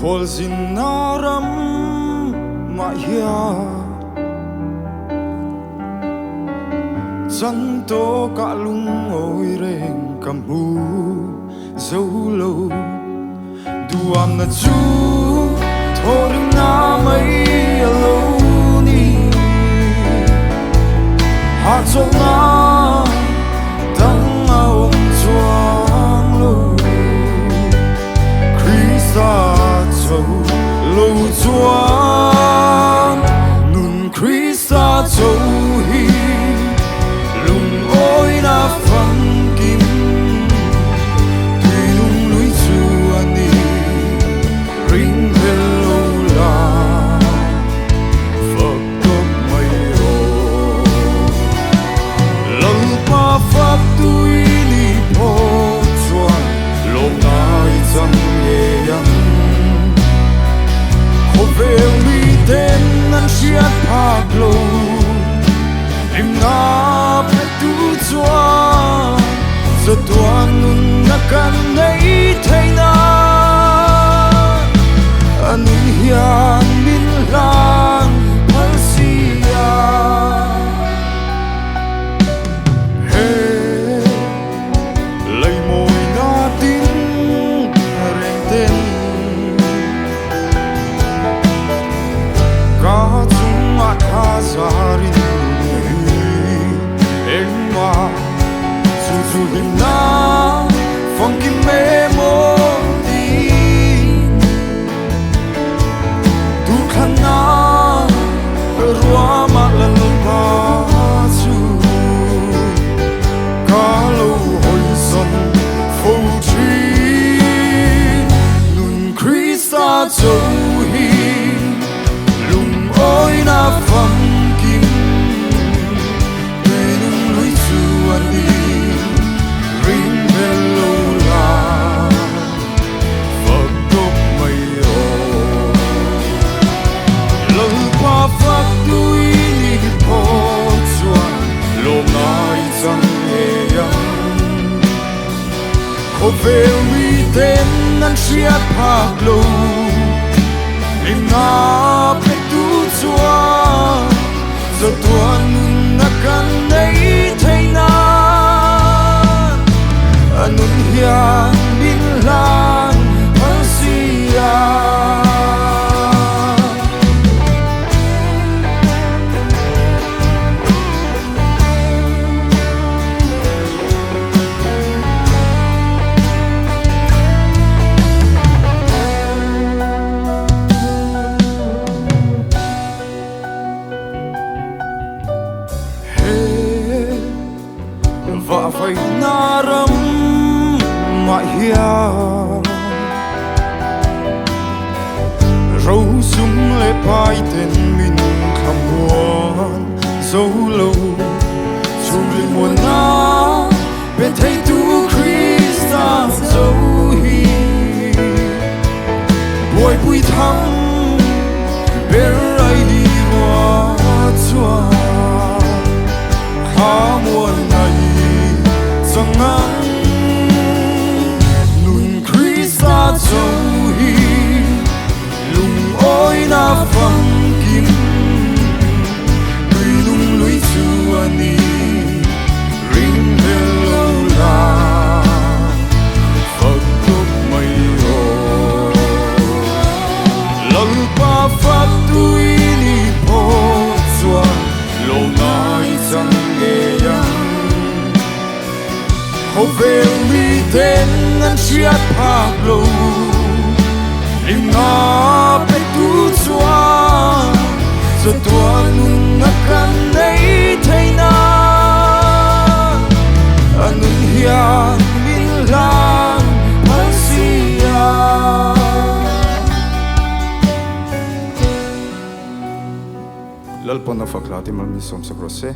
Kol zinaram maya Chan to ka lung oi reng kamu zolo Duam na chu thoring na mai alo ni Ha chok na tang aom chuang lo Krista chou lo chuang Nun Krista chou hi lung oi na phang kim Tuy lung lui chu ani ring hello la Phật tốt mây ro Lăng pa pháp tuy ni po chuan Lô ngai chẳng ye yang Khổ về mi tên nan chiết phạc lâu Lim na pe tu chuan Giờ tuan nun na kan nei thay na Anun hian min lan phal sia Hey lấy môi na tin reng tên Ka chung at hazarin Engma Su him na Phong kim me mo di Tu khan na Rua ma lan pa chu Ka lo hoi son Fo chi Nun Krista châu hi Lung oi na phong kim Ring hello la Phật tốt mây ro Lăng pa pháp tuy ni po chuan Lô ngai chẳng ye yang Khổ về mi tên nan chiết phạc lâu Lim na pe tu chuan Giờ tuan nun na kan nei thay na Anun hian min lan phal sia Hey và phải naram Maya Râu sum le pai ten min kham buan Dâu lâu Chu li muôn na Bên thấy tu Krista dâu hi Bùi bùi thăng Bên rai đi hoa chua Khá muôn này Chẳng ngắn Châu hi lung oi na phang kim Tuy lung lui chu ani ring hello la Phật tốt mây ro Lăng pa pháp tuy ni po chuan Lô ngai chẳng ye yang Khổ về mi tên nan chiết phạc lâu Lim na pe tu chuan Giờ tuan nun na kan nei thay na Anun hian min lan phal sia Lalpon na faklati mal mi som sa krose